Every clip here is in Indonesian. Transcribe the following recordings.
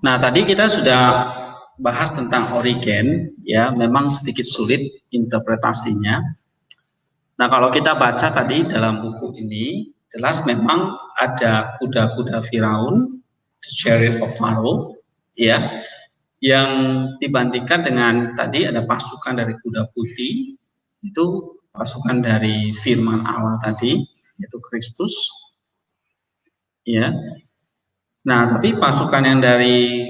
Nah, tadi kita sudah bahas tentang Origen, ya, memang sedikit sulit interpretasinya. Nah, kalau kita baca tadi dalam buku ini, jelas memang ada kuda-kuda Firaun, the chariot of Pharaoh, ya, yang dibandingkan dengan tadi ada pasukan dari kuda putih, itu pasukan dari firman Allah tadi, yaitu Kristus, ya. Nah, tapi pasukan yang dari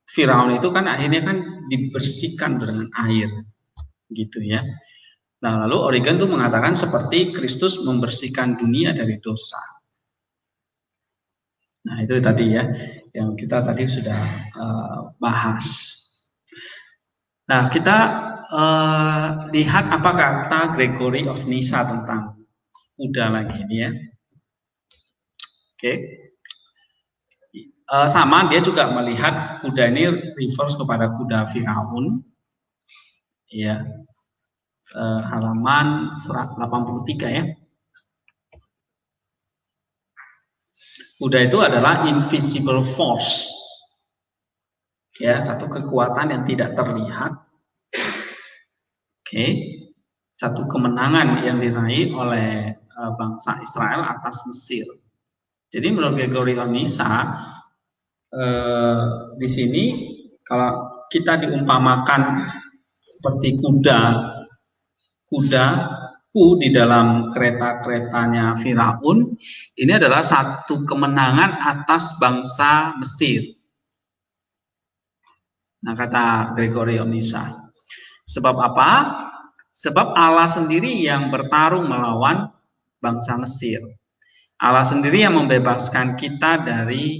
Firaun itu kan akhirnya kan dibersihkan dengan air, gitu ya. Nah, lalu Origen tuh mengatakan seperti Kristus membersihkan dunia dari dosa. Nah, itu tadi ya, yang kita tadi sudah bahas. Nah, kita lihat apa kata Gregory of Nyssa tentang kuda lagi ini ya. Oke. Sama dia juga melihat kuda ini refers kepada kuda Firaun. Ya. Halaman 83 ya. Kuda itu adalah invisible force. Ya, satu kekuatan yang tidak terlihat. Oke. Satu kemenangan yang diraih oleh bangsa Israel atas Mesir. Jadi menurut Gregory of Nyssa di sini kalau kita diumpamakan seperti kudaku di dalam kereta-keretanya Firaun, ini adalah satu kemenangan atas bangsa Mesir. Nah, kata Gregory of Nyssa. Sebab apa? Sebab Allah sendiri yang bertarung melawan bangsa Mesir. Allah sendiri yang membebaskan kita dari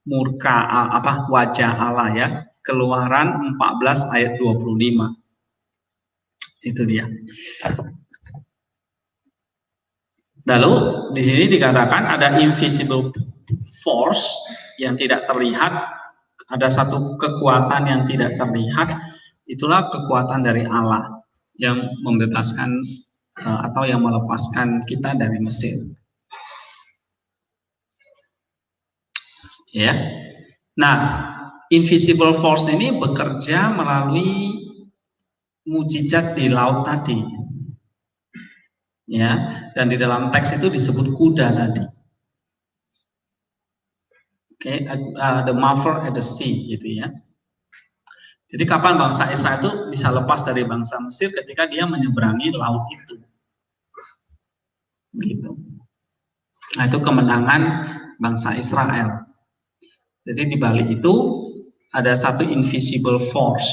murka wajah Allah ya. Keluaran 14 ayat 25. Itu dia. Lalu di sini dikatakan ada invisible force yang tidak terlihat, ada satu kekuatan yang tidak terlihat, itulah kekuatan dari Allah yang membebaskan atau yang melepaskan kita dari Mesir. Ya. Nah, invisible force ini bekerja melalui mujizat di laut tadi. Ya, dan di dalam teks itu disebut kuda tadi. Oke, the marvel at the sea gitu ya. Jadi kapan bangsa Israel itu bisa lepas dari bangsa Mesir ketika dia menyeberangi laut itu. Gitu. Nah, itu kemenangan bangsa Israel. Jadi di balik itu ada satu invisible force.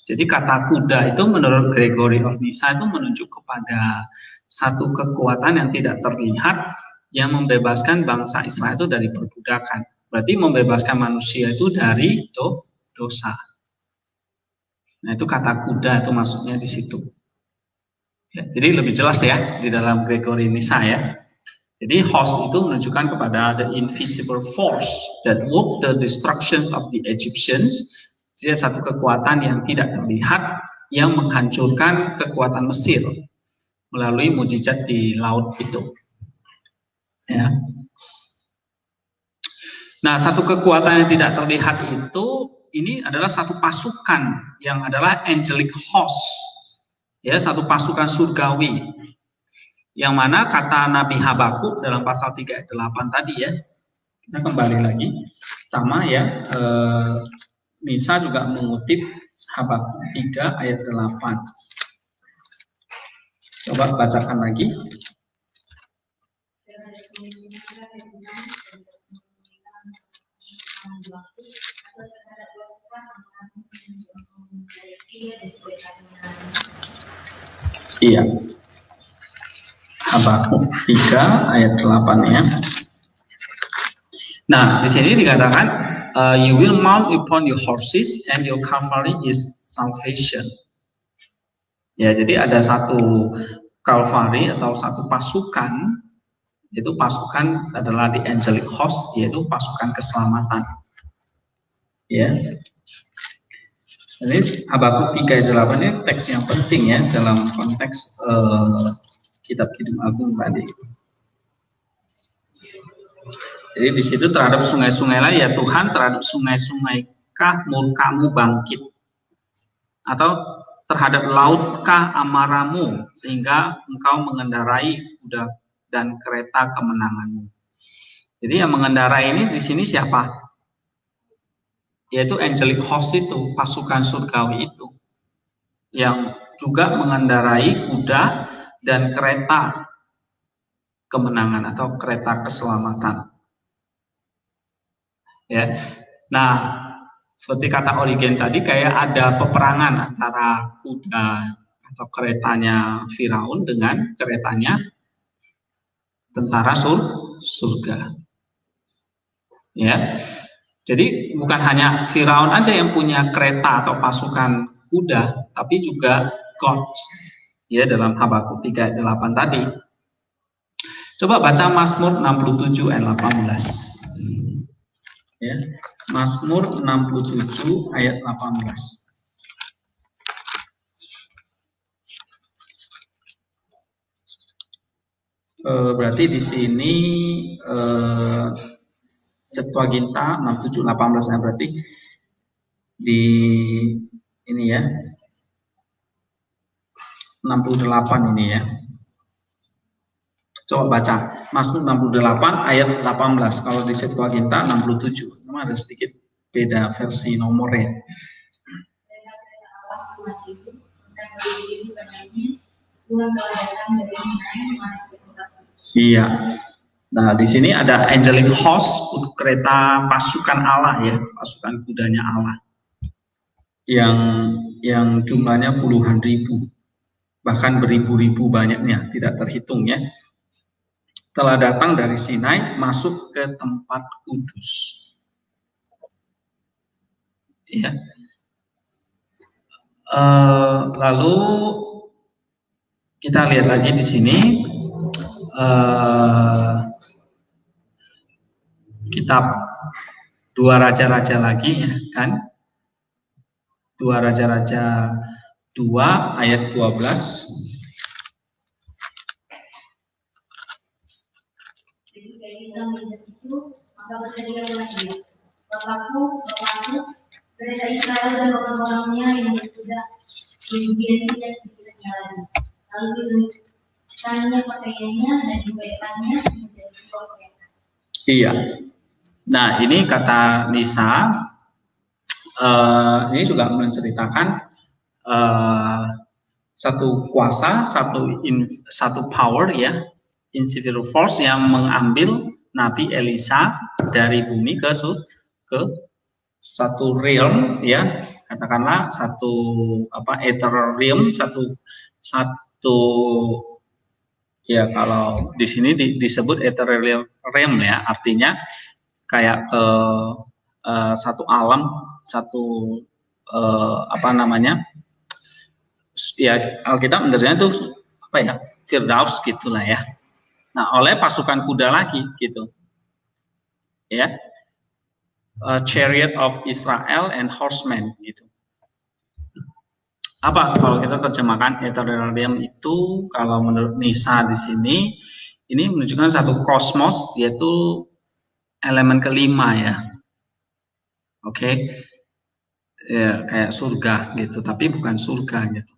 Jadi kata kuda itu menurut Gregory of Nyssa itu menunjuk kepada satu kekuatan yang tidak terlihat yang membebaskan bangsa Israel itu dari perbudakan. Berarti membebaskan manusia itu dari dosa. Nah, itu kata kuda itu masuknya di situ. Ya, jadi lebih jelas ya di dalam Gregory Nyssa ya. Jadi host itu menunjukkan kepada the invisible force that worked the destructions of the Egyptians. Jadi satu kekuatan yang tidak terlihat yang menghancurkan kekuatan Mesir melalui mujizat di laut itu. Ya. Nah, satu kekuatan yang tidak terlihat itu ini adalah satu pasukan yang adalah angelic host. Ya, satu pasukan surgawi. Yang mana kata Nabi Habakuk dalam pasal 3 ayat 8 tadi ya. Kita kembali lagi sama ya. Nyssa juga mengutip Habakuk 3 ayat 8. Coba bacakan lagi. Iya. Habakuk 3 ayat 8 ya. Nah, di sini dikatakan you will mount upon your horses and your cavalry is salvation. Ya, jadi ada satu cavalry atau satu pasukan, itu pasukan adalah the angelic host, yaitu pasukan keselamatan. Ya. Jadi Habakuk 3 ayat 8 ini teks yang penting ya dalam konteks kitab Kidung Agung tadi. Jadi di situ terhadap sungai-sungai lain, ya Tuhan, terhadap sungai-sungai kah murkamu bangkit, atau terhadap lautkah amarahmu sehingga engkau mengendarai kuda dan kereta kemenanganmu. Jadi yang mengendarai ini di sini siapa? Yaitu angelic host itu, pasukan surgawi itu, yang juga mengendarai kuda dan kereta kemenangan atau kereta keselamatan. Ya, nah seperti kata Origen tadi, kayak ada peperangan antara kuda atau keretanya Firaun dengan keretanya tentara surga. Ya, jadi bukan hanya Firaun aja yang punya kereta atau pasukan kuda, tapi juga gods. Ya, dalam Habakuk 3:8 tadi. Coba baca Mazmur 67 ayat 18. Ya, Mazmur 67 ayat 18. Berarti di sini Septuaginta 67:18 ya, berarti di ini ya 68 ini ya. Coba baca Mazmur 68 ayat 18. Kalau di Septuaginta 67. Memang ada sedikit beda versi nomornya. Iya. Nah, di sini ada angelic host, kereta pasukan Allah ya, pasukan kudanya Allah. Yang jumlahnya puluhan ribu, bahkan beribu-ribu banyaknya, tidak terhitung ya. Telah datang dari Sinai masuk ke tempat kudus. Ya. Lalu kita lihat lagi di sini kitab Dua Raja-Raja lagi ya kan. Dua Raja-Raja 2 ayat 12. Maka berkatalah dia, Bapakku, kereta Israel dan orang-orangnya yang berkuda, kemudian tidak dipilihnya lagi. Lalu dilukiskannya pakaiannya dan dibaikannya menjadi pakaian. Iya. Nah, ini kata Nisa, ini juga menceritakan satu kuasa, satu power ya, invisible force yang mengambil Nabi Elisa dari bumi ke satu realm ya, katakanlah satu ether realm, satu ya, kalau di sini disebut ether realm ya, artinya kayak ke satu alam, satu ya, Alkitab menjelaskan itu Firdaus gitulah ya. Nah, oleh pasukan kuda lagi gitu ya, chariot of Israel and horsemen gitu. Apa kalau kita terjemahkan ethereum itu, kalau menurut Nisa di sini ini menunjukkan satu kosmos, yaitu elemen kelima ya. Oke. Ya, kayak surga gitu, tapi bukan surga gitu.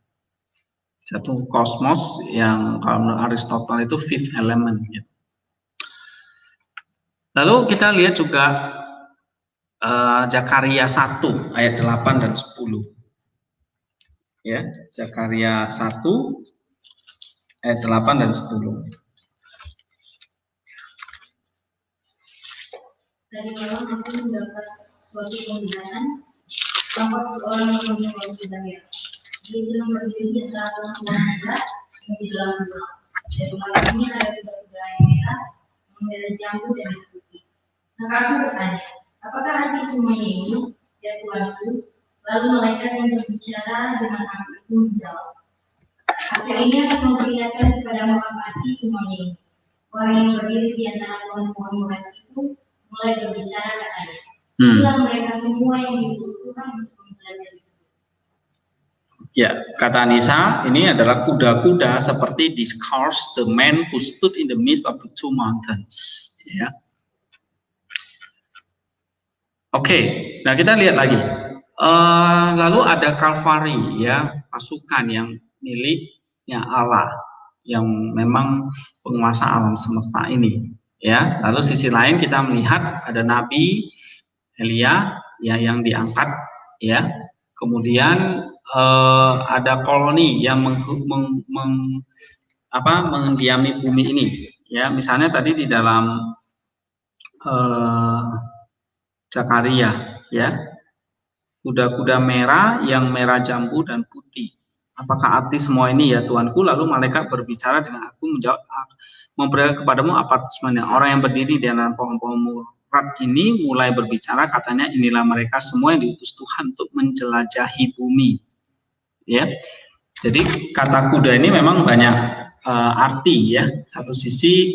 Satu kosmos yang kalau menurut Aristotle itu fifth element gitu. Lalu kita lihat juga Zakaria 1 ayat 8 dan 10. Ya, Zakaria 1 ayat 8 dan 10. Dari malam aku mendapat suatu penglihatan, tampak seorang pemuda yang berbayar. Dia sedang berdiri di antara orang muda yang di dalam rumah. Dan belakangnya ada kuda-kuda yang merah, merah jambu dan putih. Maka aku bertanya, apakah arti semuanya ini, ya Tuanku? Lalu malaikat yang berbicara dengan aku itu menjawab, aku ini akan memperlihatkan kepadamu apa arti semuanya ini. Orang yang berdiri di antara pohon-pohon murah itu mulai berbicara katanya, inilah mereka semua yang diutus Tuhan untuk mempelajari. Ya, kata Nisa, ini adalah kuda-kuda seperti this cars the man who stood in the midst of the two mountains. Ya. Oke, nah kita lihat lagi. Lalu ada Kalvari, ya, pasukan yang miliknya Allah, yang memang penguasa alam semesta ini, ya. Lalu sisi lain kita melihat ada Nabi Elia, ya, yang diangkat, ya. Kemudian ada koloni yang mendiami bumi ini, ya. Misalnya tadi di dalam Zakaria, ya, kuda-kuda merah yang merah jambu dan putih. Apakah arti semua ini ya Tuanku? Lalu malaikat berbicara dengan aku, menjawab, memperlihatkan kepadamu apa sebenarnya. Orang yang berdiri di antara pohon-pohon murad ini mulai berbicara, katanya inilah mereka semua yang diutus Tuhan untuk menjelajahi bumi. Ya, jadi kata kuda ini memang banyak arti, ya. Satu sisi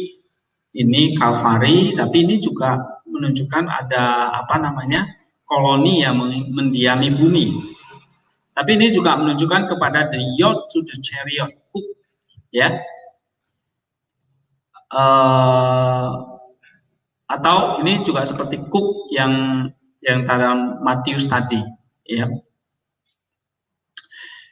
ini Kalvari, tapi ini juga menunjukkan ada koloni yang mendiami bumi. Tapi ini juga menunjukkan kepada the yoke to the chariot, ya. Atau ini juga seperti cook yang dalam Matius tadi, ya.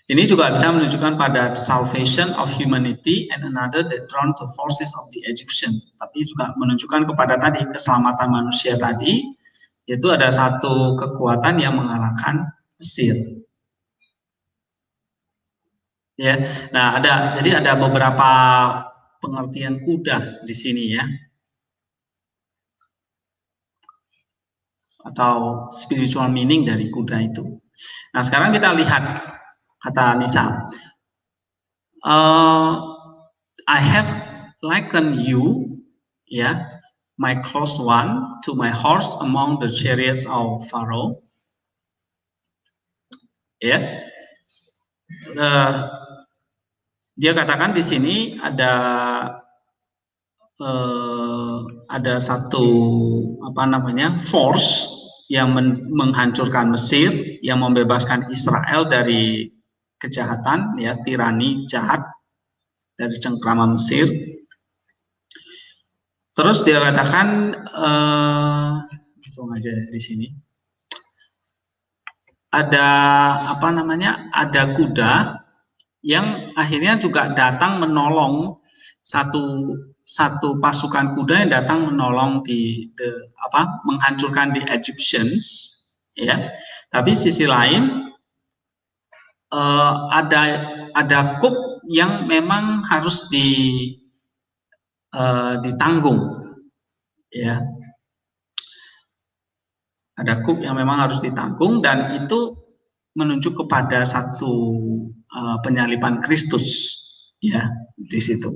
Ini juga bisa menunjukkan pada salvation of humanity and another that drawn to forces of the Egyptian. Tapi juga menunjukkan kepada tadi keselamatan manusia tadi, yaitu ada satu kekuatan yang mengalahkan Mesir. Ya, nah jadi ada beberapa pengertian kuda di sini, ya, atau spiritual meaning dari kuda itu. Nah, sekarang kita lihat kata Nisa. I have likened you, ya, my close one, to my horse among the chariots of Pharaoh. Ya, dia katakan di sini ada satu force yang menghancurkan Mesir, yang membebaskan Israel dari kejahatan, ya, tirani jahat dari cengkraman Mesir. Terus dia katakan langsung aja di sini ada ada kuda yang akhirnya juga datang menolong satu pasukan kuda yang datang menolong menghancurkan the Egyptians, ya. Tapi sisi lain ada kuk yang memang harus ditanggung, ya. Ada kuk yang memang harus ditanggung, dan itu menunjuk kepada satu penyaliban Kristus, ya, di situ.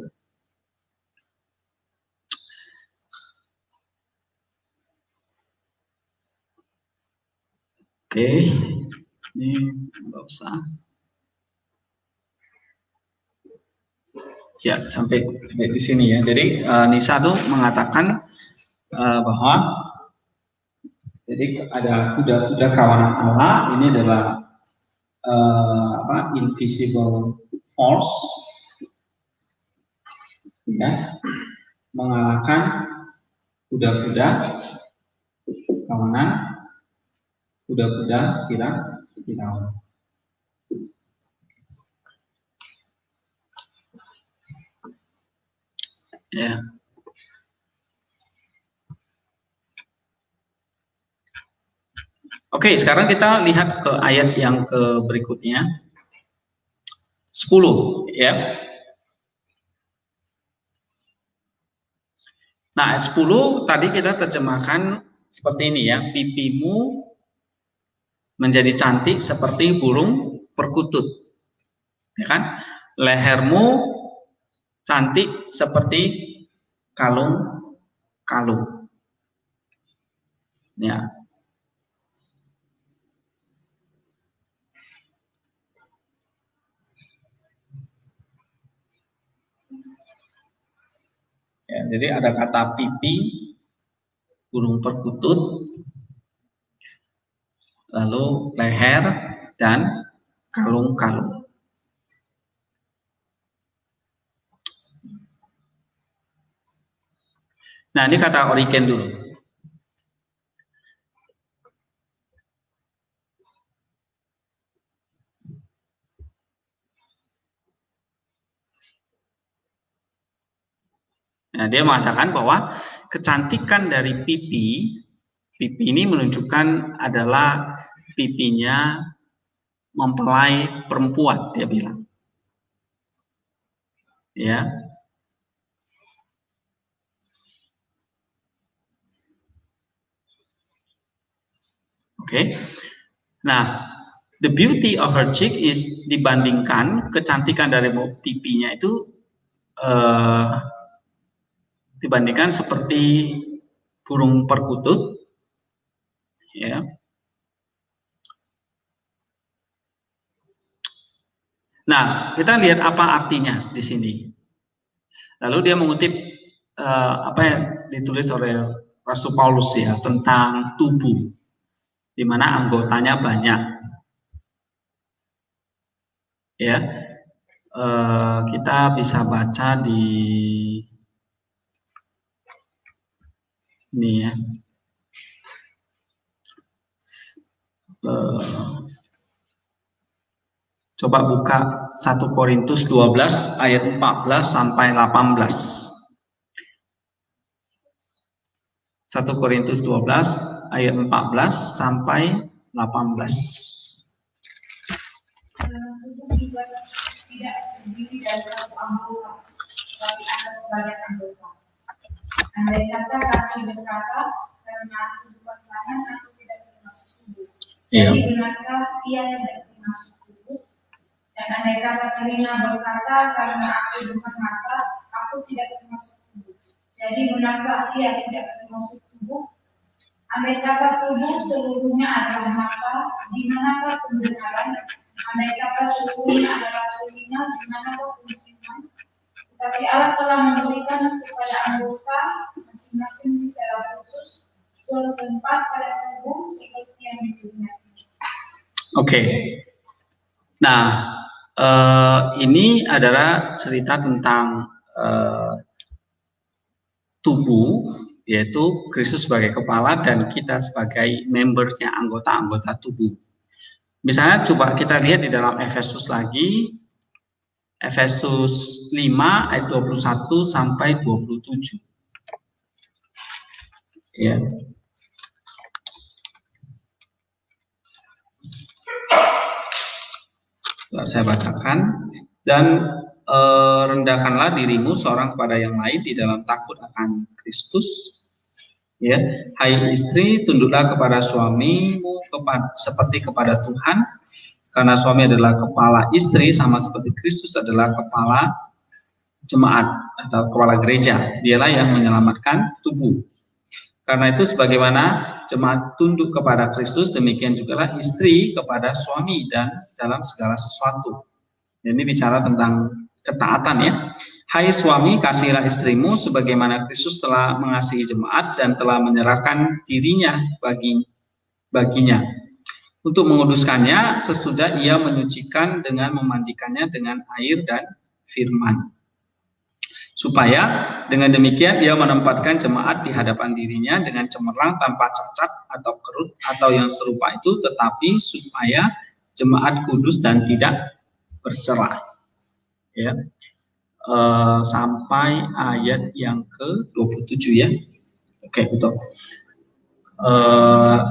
Oke, ini nggak usah. Ya, sampai di sini, ya. Jadi Nisa tuh mengatakan bahwa jadi ada kuda-kuda kawanan Allah, ini adalah invisible force, ya, mengalahkan kuda-kuda kawanan, kuda-kuda Firaun. Ya. Oke, sekarang kita lihat ke ayat yang berikutnya. 10, ya. Nah, ayat 10 tadi kita terjemahkan seperti ini, ya. Pipimu menjadi cantik seperti burung perkutut. Ya kan? Lehermu cantik seperti kalung-kalung. Ya. Ya, jadi ada kata pipi, burung perkutut, lalu leher, dan kalung-kalung. Nah, ini kata Origen dulu. Nah, dia mengatakan bahwa kecantikan dari pipi ini menunjukkan adalah pipinya mempelai perempuan, dia bilang. Ya. Oke. Nah, the beauty of her cheek is dibandingkan kecantikan dari pipinya itu dibandingkan seperti burung perkutut, ya. Nah, kita lihat apa artinya di sini. Lalu dia mengutip apa yang ditulis oleh Rasul Paulus ya tentang tubuh, di mana anggotanya banyak. Ya, kita bisa baca di ini ya. Coba buka 1 Korintus 12 ayat 14 sampai 18. 1 Korintus 12 ayat 14 sampai 18. Juga tidak terdiri dari satu anggota, tapi ada sebanyak anggota. Andai kata kaki berkata, karena aku bukan tangan, aku tidak termasuk tubuh. Jadi benarkah ia tidak termasuk tubuh? Dan andai kata telinga berkata, karena aku bukan mata, aku tidak termasuk tubuh. Jadi benarkah ia tidak termasuk tubuh? Andai kata tubuh seluruhnya adalah mata, di manakah pendengaran? Andai kata seluruhnya adalah telinga, di manakah fungsinya? Tetapi Allah telah memberikan kepada anggota masing-masing secara khusus suatu tempat pada tubuh seperti yang dikehendaki. Oke. Nah, ini adalah cerita tentang tubuh, yaitu Kristus sebagai kepala dan kita sebagai membernya, anggota-anggota tubuh. Misalnya coba kita lihat di dalam Efesus lagi, Efesus 5 ayat 21 sampai 27. Ya. Saya bacakan. Dan rendahkanlah dirimu seorang kepada yang lain di dalam takut akan Kristus. Ya, hai istri, tunduklah kepada suamimu seperti kepada Tuhan, karena suami adalah kepala istri sama seperti Kristus adalah kepala jemaat atau kepala gereja. Dialah yang menyelamatkan tubuh. Karena itu sebagaimana jemaat tunduk kepada Kristus, demikian jugalah istri kepada suami dan dalam segala sesuatu. Ini bicara tentang ketaatan ya. Hai suami, kasihilah istrimu sebagaimana Kristus telah mengasihi jemaat dan telah menyerahkan dirinya baginya untuk menguduskannya sesudah ia menyucikan dengan memandikannya dengan air dan firman. Supaya dengan demikian ia menempatkan jemaat di hadapan dirinya dengan cemerlang tanpa cacat atau kerut atau yang serupa itu, tetapi supaya jemaat kudus dan tidak bercelah. Ya. Sampai ayat yang ke-27 ya. Oke, betul.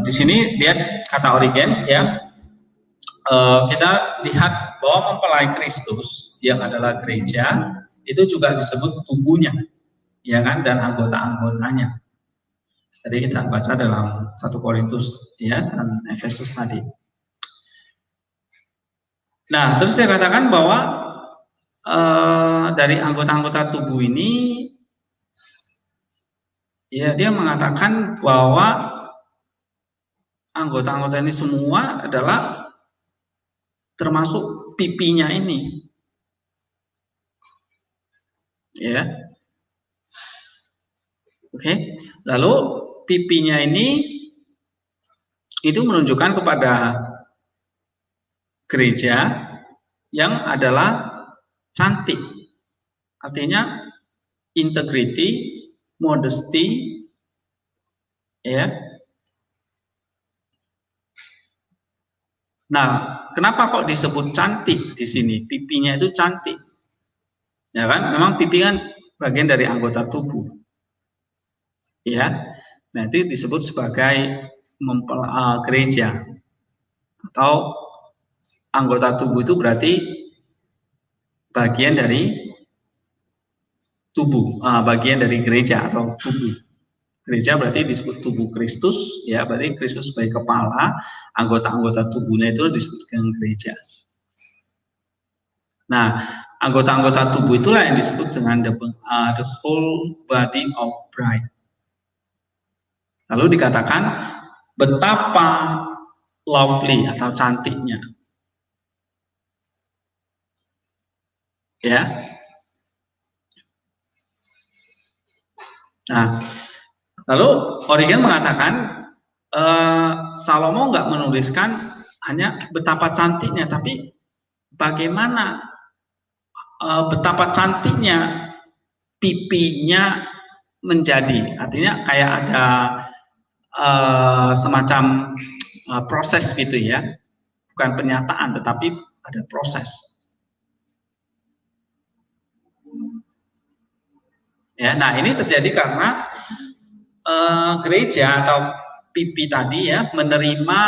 Di sini lihat kata Origen ya. Kita lihat bahwa mempelai Kristus yang adalah gereja itu juga disebut tubuhnya, ya kan, dan anggota-anggotanya. Jadi kita baca dalam 1 Korintus ya dan Efesus tadi. Nah, terus saya katakan bahwa dari anggota-anggota tubuh ini, ya dia mengatakan bahwa anggota-anggota ini semua adalah termasuk pipinya ini. Ya. Oke. Lalu pipinya ini itu menunjukkan kepada gereja yang adalah cantik. Artinya integrity, modesty, ya. Nah, kenapa kok disebut cantik di sini? Pipinya itu cantik. Ya kan? Memang pipi kan bagian dari anggota tubuh. Ya, nanti disebut sebagai gereja atau anggota tubuh itu berarti bagian dari tubuh, bagian dari gereja atau tubuh. Gereja berarti disebut tubuh Kristus, ya berarti Kristus sebagai kepala, anggota-anggota tubuhnya itu disebut dengan gereja. Nah, anggota-anggota tubuh itulah yang disebut dengan the whole body of bride. Lalu dikatakan betapa lovely atau cantiknya. Ya. Nah, lalu Origen mengatakan Salomo nggak menuliskan hanya betapa cantiknya, tapi bagaimana betapa cantiknya pipinya menjadi. Artinya kayak ada semacam proses gitu ya, bukan pernyataan tetapi ada proses. Ya, nah ini terjadi karena gereja atau pipi tadi ya menerima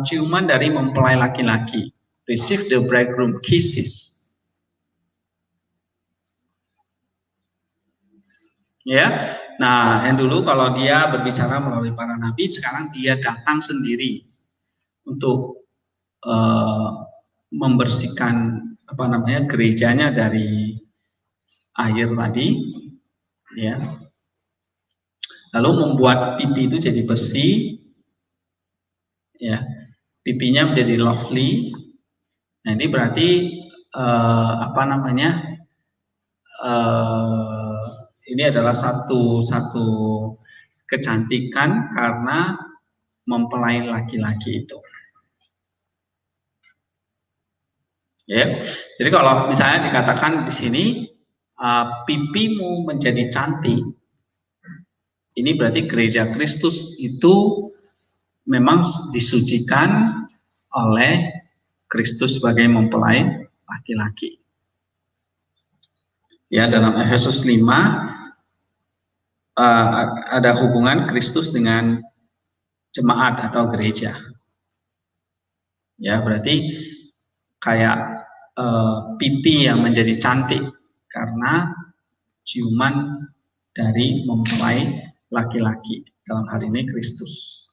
ciuman dari mempelai laki-laki, receive the bridegroom kisses. Ya, nah yang dulu kalau dia berbicara melalui para nabi, sekarang dia datang sendiri untuk membersihkan gerejanya dari air tadi, ya. Lalu membuat pipi itu jadi bersih, ya. Pipinya menjadi lovely. Nah ini berarti ini adalah satu kecantikan karena mempelai laki-laki itu. Ya, jadi kalau misalnya dikatakan di sini pipimu menjadi cantik, ini berarti gereja Kristus itu memang disucikan oleh Kristus sebagai mempelai laki-laki. Ya, dalam Efesus 5 ada hubungan Kristus dengan jemaat atau gereja. Ya, berarti kayak pipi yang menjadi cantik karena ciuman dari mempelai laki-laki, dalam hal ini Kristus.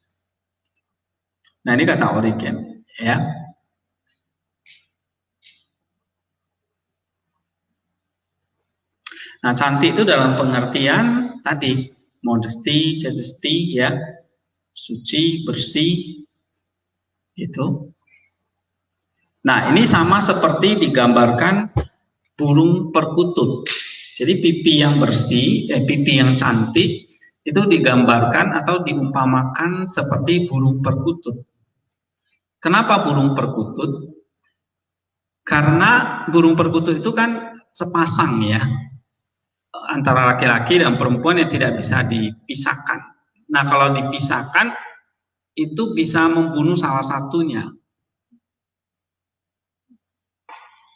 Nah ini kata Origen, ya. Nah cantik itu dalam pengertian tadi modesty, chastity, ya, suci, bersih, itu. Nah ini sama seperti digambarkan burung perkutut. Jadi pipi yang bersih, pipi yang cantik itu digambarkan atau diumpamakan seperti burung perkutut. Kenapa burung perkutut? Karena burung perkutut itu kan sepasang ya, antara laki-laki dan perempuan yang tidak bisa dipisahkan. Nah kalau dipisahkan itu bisa membunuh salah satunya.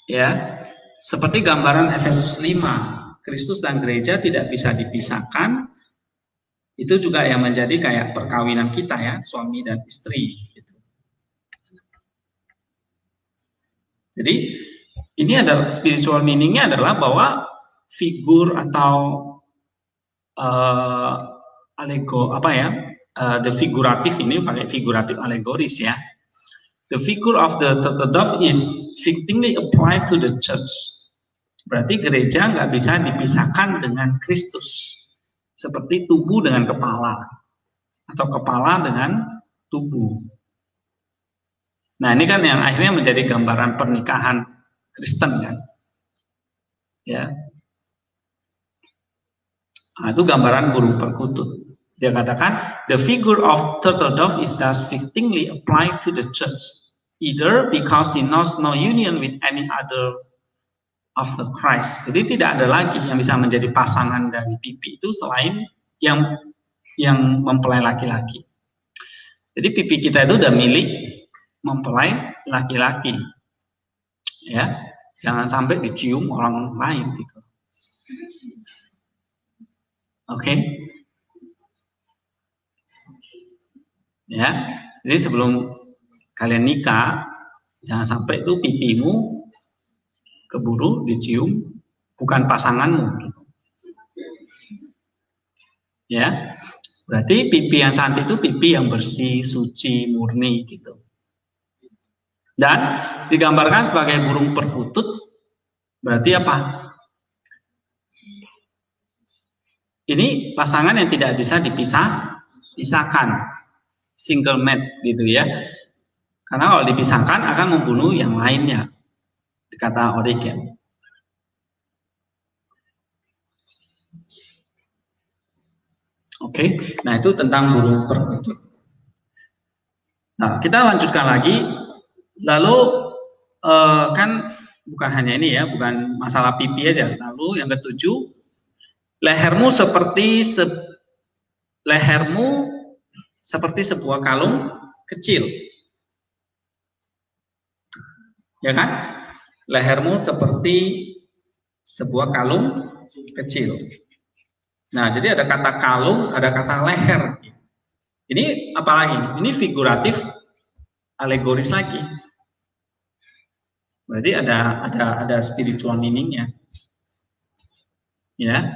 Ya, seperti gambaran Efesus 5, Kristus dan gereja tidak bisa dipisahkan. Itu juga yang menjadi kayak perkawinan kita ya, suami dan istri. Gitu. Jadi ini adalah spiritual meaningnya adalah bahwa figur atau the figuratif ini pakai figuratif alegoris ya. The figure of the turtle dove is fittingly applied to the church. Berarti gereja nggak bisa dipisahkan dengan Kristus. Seperti tubuh dengan kepala. Atau kepala dengan tubuh. Nah ini kan yang akhirnya menjadi gambaran pernikahan Kristen kan. Ya. Nah, itu gambaran burung perkutut. Dia katakan, the figure of turtle dove is thus fittingly applied to the church, either because he knows no union with any other of the Christ. Jadi tidak ada lagi yang bisa menjadi pasangan dari pipi itu selain yang mempelai laki-laki. Jadi pipi kita itu udah milik mempelai laki-laki. Ya, jangan sampai dicium orang lain gitu. Oke. Ya, jadi sebelum kalian nikah, jangan sampai itu pipimu keburu dicium bukan pasanganmu. Gitu. Ya, berarti pipi yang cantik itu pipi yang bersih, suci, murni gitu. Dan digambarkan sebagai burung perkutut, berarti apa? Ini pasangan yang tidak bisa dipisahkan, single mate gitu ya. Karena kalau dipisahkan akan membunuh yang lainnya, kata Origen. Oke, nah itu tentang burung perkutut. Nah, kita lanjutkan lagi. Lalu kan bukan hanya ini ya, bukan masalah pipi aja. Lalu yang ketujuh, lehermu seperti sebuah kalung kecil. Ya kan? Lehermu seperti sebuah kalung kecil. Nah, jadi ada kata kalung, ada kata leher. Ini apa lagi? Ini figuratif, alegoris lagi. Berarti ada spiritual meaning-nya. Ya.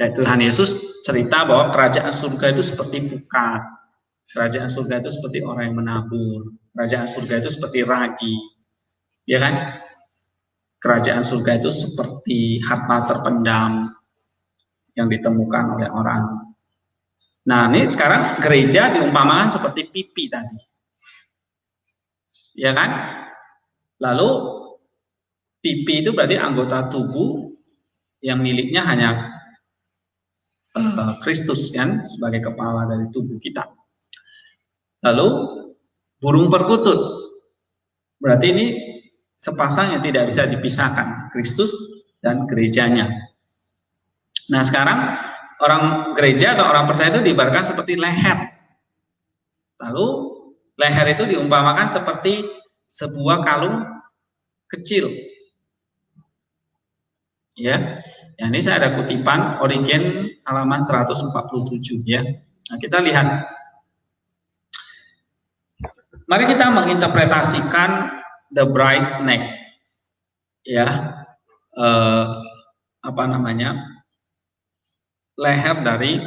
Kayak Tuhan Yesus cerita bahwa kerajaan surga itu seperti pukat. Kerajaan surga itu seperti orang yang menabur. Kerajaan surga itu seperti ragi. Ya kan? Kerajaan surga itu seperti harta terpendam yang ditemukan oleh orang. Nah, ini sekarang gereja diumpamakan seperti pipi tadi. Ya kan? Lalu pipi itu berarti anggota tubuh yang miliknya hanya Kristus kan sebagai kepala dari tubuh kita. Lalu burung perkutut berarti ini sepasang yang tidak bisa dipisahkan, Kristus dan gerejanya. Nah, sekarang orang gereja atau orang percaya itu diibaratkan seperti leher. Lalu leher itu diumpamakan seperti sebuah kalung kecil. Ya. Yang ini saya ada kutipan Origen halaman 147 ya. Nah, kita lihat. Mari kita menginterpretasikan the bride's neck. Ya. Leher dari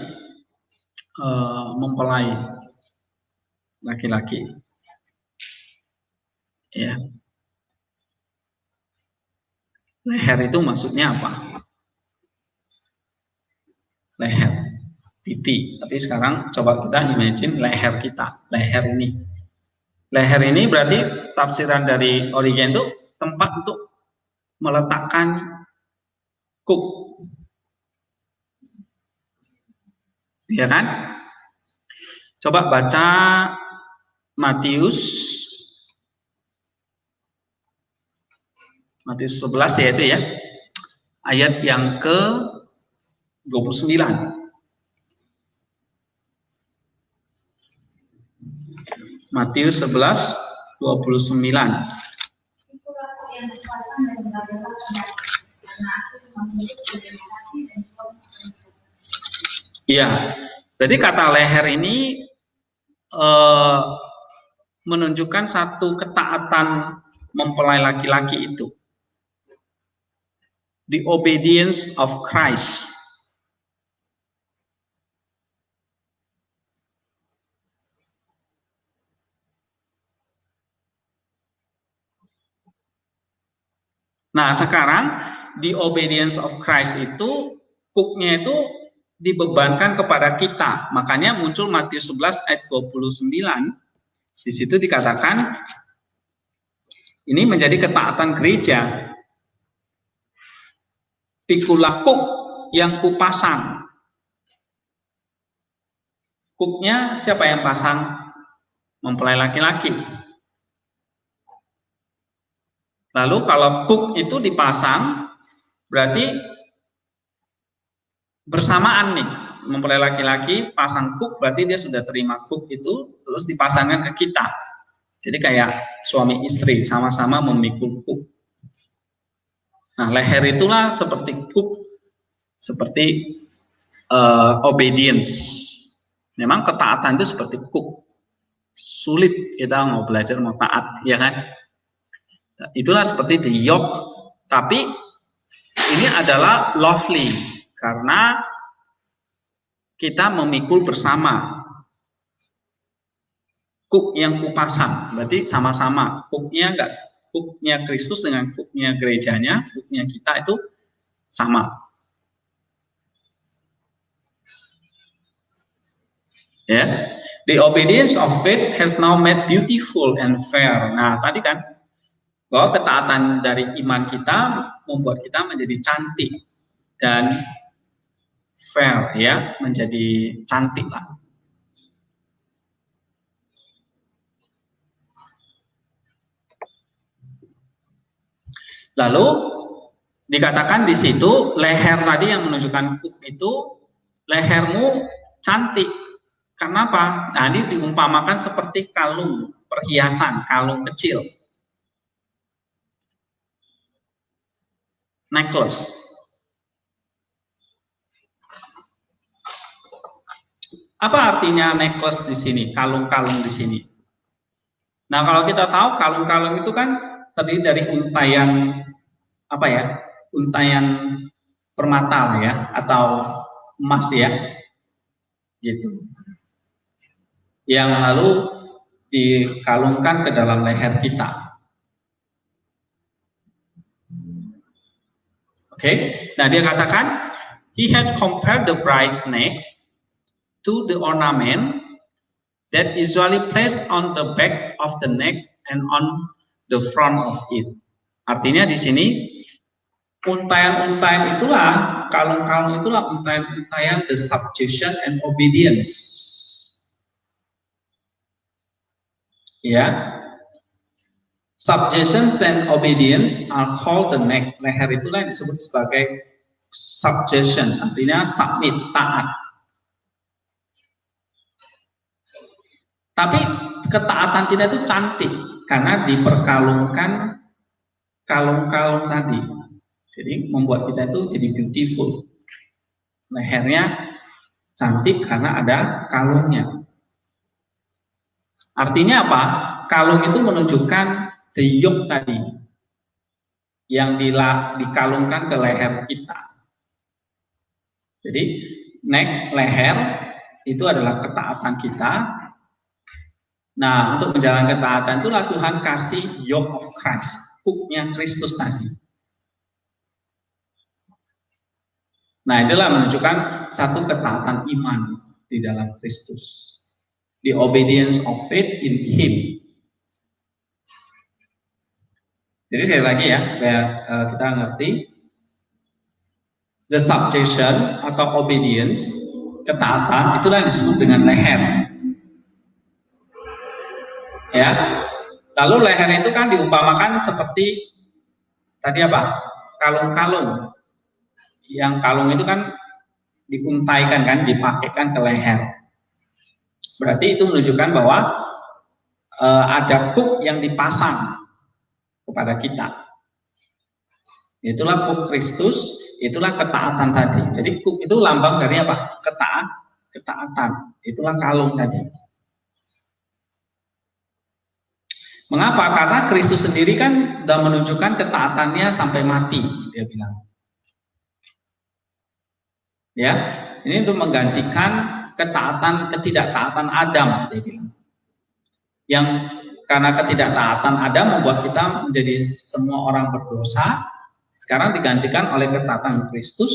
mempelai laki-laki. Ya. Leher itu maksudnya apa? Leher, pipi. Tapi sekarang coba kita imagine leher kita, leher ini. Leher ini berarti tafsiran dari Origen itu tempat untuk meletakkan kuk. Ya kan? Coba baca Matius 11 ya itu ya. Ayat yang ke-29. Matius 11, 29. Iya, jadi kata leher ini menunjukkan satu ketaatan mempelai laki-laki itu. The obedience of Christ. Nah, sekarang the obedience of Christ itu kuknya itu dibebankan kepada kita. Makanya muncul Matius 11 ayat 29. Di situ dikatakan ini menjadi ketaatan gereja. Pikulah kuk yang kupasang. Kuknya siapa yang pasang? Mempelai laki-laki. Lalu kalau kuk itu dipasang, berarti bersamaan nih. Mempelai laki-laki pasang kuk, berarti dia sudah terima kuk itu, terus dipasangkan ke kita. Jadi kayak suami istri, sama-sama memikul kuk. Nah, leher itulah seperti kuk, seperti obedience. Memang ketaatan itu seperti kuk. Sulit kita mau belajar mau taat, ya kan? Itulah seperti the yoke. Tapi ini adalah lovely karena kita memikul bersama. Kuk yang kupasang, berarti sama-sama. Kuknya enggak, kuknya Kristus dengan kuknya gerejanya, kuknya kita itu sama. Ya, the obedience of faith has now made beautiful and fair. Nah, tadi kan bahwa ketaatan dari iman kita membuat kita menjadi cantik dan fair, ya, menjadi cantik lah. Lalu dikatakan di situ leher tadi yang menunjukkan kuk itu lehermu cantik. Kenapa? Nah, ini diumpamakan seperti kalung perhiasan, kalung kecil, necklace. Apa artinya necklace di sini? Kalung-kalung di sini. Nah, kalau kita tahu kalung-kalung itu kan terdiri dari untayan apa ya? Untayan permata ya, atau emas ya, gitu. Yang lalu dikalungkan ke dalam leher kita. Oke, nah dia katakan, he has compared the bride's neck to the ornament that usually placed on the back of the neck and on the front of it. Artinya di sini untayan-untayan itulah, kalung-kalung itulah untayan-untayan the subjection and obedience. Ya, subjection and obedience are called the neck. Leher itulah yang disebut sebagai subjection, artinya submit, taat. Tapi ketaatan kita itu cantik karena diperkalungkan kalung-kalung tadi. Jadi membuat kita itu jadi beautiful. Lehernya cantik karena ada kalungnya. Artinya apa? Kalung itu menunjukkan the yoke tadi yang dikalungkan ke leher kita. Jadi neck, leher itu adalah ketaatan kita. Nah, untuk menjalankan ketaatan itulah Tuhan kasih yoke of Christ, kuknya Kristus tadi. Nah, itulah menunjukkan satu ketaatan iman di dalam Kristus. The obedience of faith in Him. Jadi sekali lagi ya, supaya kita ngerti, the subjection atau obedience, ketaatan, itulah yang disebut dengan leher. Ya, lalu leher itu kan diumpamakan seperti tadi apa? Kalung-kalung. Yang kalung itu kan dikuntaikan kan, dipakaikan ke leher. Berarti itu menunjukkan bahwa ada kuk yang dipasang kepada kita. Itulah kuk Kristus, itulah ketaatan tadi. Jadi kuk itu lambang dari apa? Ketaatan. Itulah kalung tadi. Mengapa? Karena Kristus sendiri kan sudah menunjukkan ketaatannya sampai mati, dia bilang. Ya, ini untuk menggantikan ketidaktaatan Adam, dia bilang. Yang karena ketidaktaatan Adam membuat kita menjadi semua orang berdosa, sekarang digantikan oleh ketaatan Kristus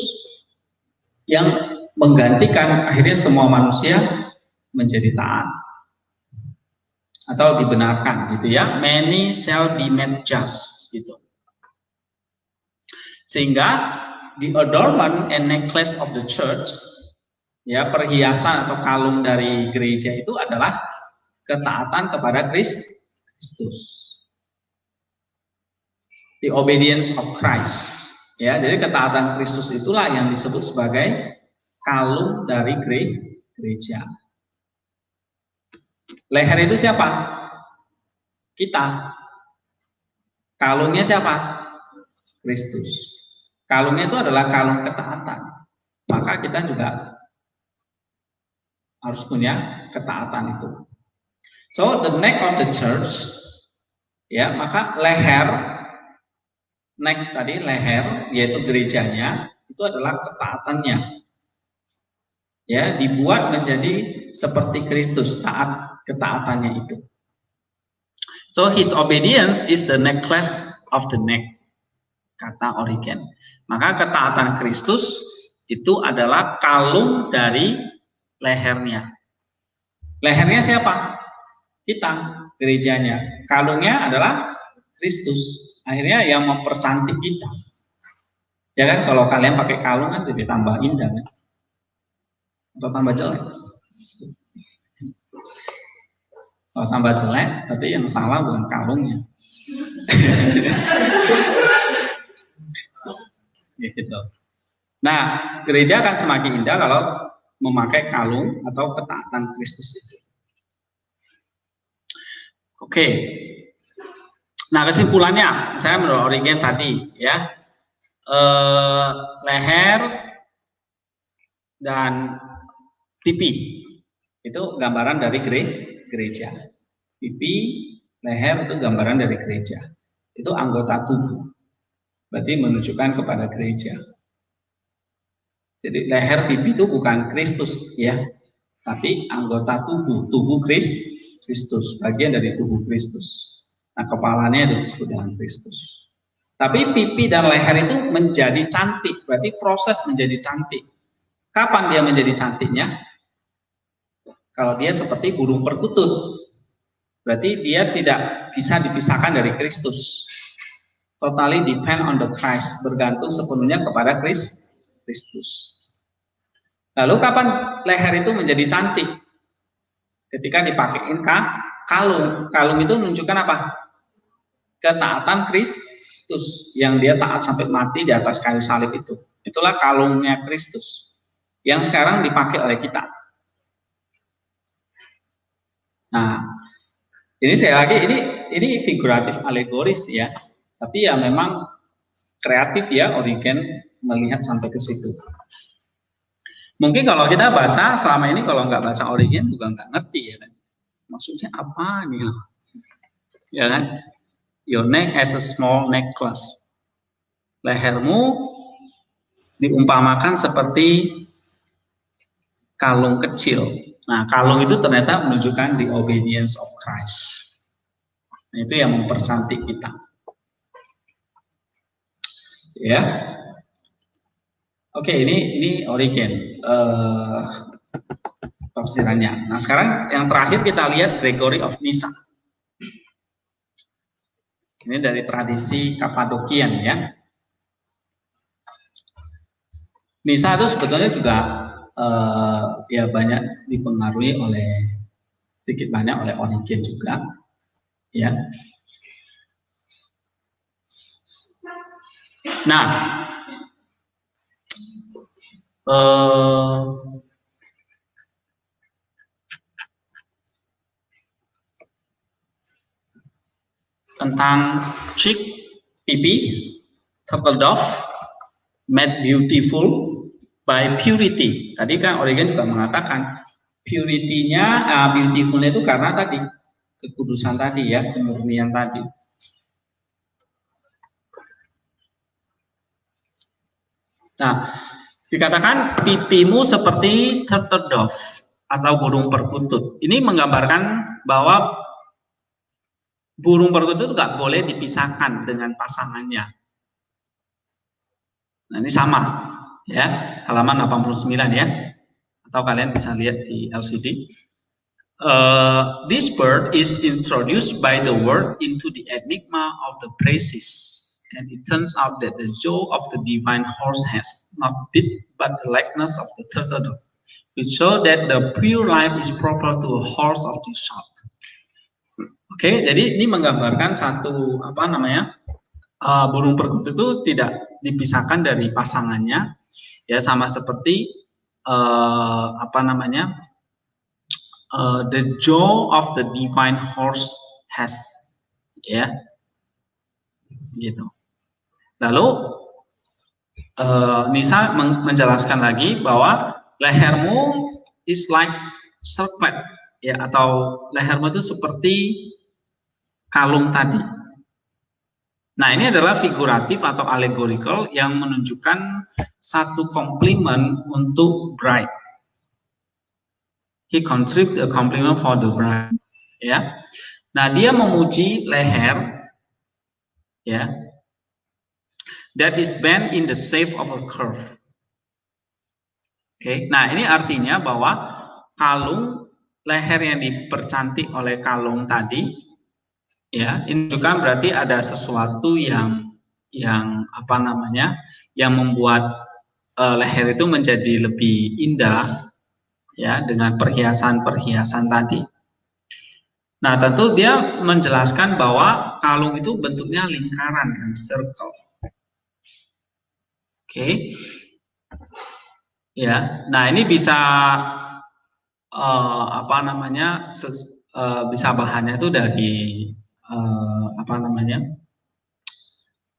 yang menggantikan akhirnya semua manusia menjadi taat atau dibenarkan, gitu ya. Many shall be made just, gitu. Sehingga the adornment and necklace of the church, ya, perhiasan atau kalung dari gereja itu adalah ketaatan kepada Kristus. The obedience of Christ. Ya, jadi ketaatan Kristus itulah yang disebut sebagai kalung dari gereja. Leher itu siapa? Kita. Kalungnya siapa? Kristus. Kalungnya itu adalah kalung ketaatan. Maka kita juga harus punya ketaatan itu. So the neck of the church, ya, maka leher, neck tadi leher, yaitu gerejanya, itu adalah ketaatannya. Ya, dibuat menjadi seperti Kristus, taat ketaatannya itu. So his obedience is the necklace of the neck, kata Origen. Maka ketaatan Kristus itu adalah kalung dari lehernya. Lehernya siapa? Kita, gerejanya. Kalungnya adalah Kristus. Akhirnya yang mempercantik kita. Ya kan, kalau kalian pakai kalung kan jadi tambah indah kan? Atau tambah jelek? Kalau tambah jelek, berarti yang salah bukan kalungnya. Gitu. Nah, gereja akan semakin indah kalau memakai kalung atau ketaatan Kristus itu. Oke. Nah, kesimpulannya, saya menurut Origen tadi, ya, leher dan pipi itu gambaran dari gereja. Pipi, leher itu gambaran dari gereja. Itu anggota tubuh. Berarti menunjukkan kepada gereja. Jadi leher, pipi itu bukan Kristus, ya, tapi anggota tubuh Kristus, bagian dari tubuh Kristus. Nah, kepalanya disebut dengan Kristus. Tapi pipi dan leher itu menjadi cantik, berarti proses menjadi cantik. Kapan dia menjadi cantiknya? Kalau dia seperti burung perkutut, berarti dia tidak bisa dipisahkan dari Kristus. Totally depend on the Christ, bergantung sepenuhnya kepada Kristus. Lalu kapan leher itu menjadi cantik? Ketika dipakein kalung. Kalung itu menunjukkan apa? Ketaatan Kristus, yang dia taat sampai mati di atas kayu salib itu. Itulah kalungnya Kristus yang sekarang dipakai oleh kita. Nah, ini sekali lagi ini figuratif alegoris ya, tapi ya memang kreatif ya Origen melihat sampai ke situ. Mungkin kalau kita baca selama ini, kalau nggak baca Origen juga nggak ngerti ya kan, maksudnya apa nih, ya kan? Your neck as a small necklace, lehermu diumpamakan seperti kalung kecil. Nah, kalung itu ternyata menunjukkan the obedience of Christ. Nah, itu yang mempercantik kita. Ya. Oke, ini Origen tafsirannya. Nah, sekarang yang terakhir kita lihat Gregory of Nyssa. Ini dari tradisi Kapadokian ya. Nyssa itu sebetulnya juga ya banyak dipengaruhi oleh sedikit banyak oleh Origen juga, ya. Nah, tentang cheek, pipi, turtle dove, made beautiful by purity. Tadi kan Origen juga mengatakan purity-nya, beautiful-nya itu karena tadi kekudusan tadi ya, kemurnian tadi. Nah, dikatakan pipimu seperti turtle dove atau burung perkutut. Ini menggambarkan bahwa burung perkutut nggak boleh dipisahkan dengan pasangannya. Nah, ini sama ya, halaman 89 ya, atau kalian bisa lihat di LCD. This bird is introduced by the word into the enigma of the praises, and it turns out that the jaw of the divine horse has not bit but the likeness of the turtle dove, which show that the pure life is proper to a horse of this sort. Oke, jadi ini menggambarkan satu burung perkutut itu tidak dipisahkan dari pasangannya, ya, sama seperti the jaw of the divine horse has, ya, gitu. Lalu Nisa menjelaskan lagi bahwa lehermu is like circlet, ya, atau lehermu itu seperti kalung tadi. Nah, ini adalah figuratif atau allegorical yang menunjukkan satu komplimen untuk bride. He contribute a compliment for the bride. Ya. Nah, dia memuji leher, ya, that is bent in the shape of a curve. Oke. Nah, ini artinya bahwa kalung leher yang dipercantik oleh kalung tadi, ya, ini juga berarti ada sesuatu yang apa namanya, yang membuat leher itu menjadi lebih indah, ya, dengan perhiasan-perhiasan tadi. Nah, tentu dia menjelaskan bahwa kalung itu bentuknya lingkaran, kan, circle. Oke. Ya. Nah, ini bisa apa namanya, bisa bahannya itu dari apa namanya,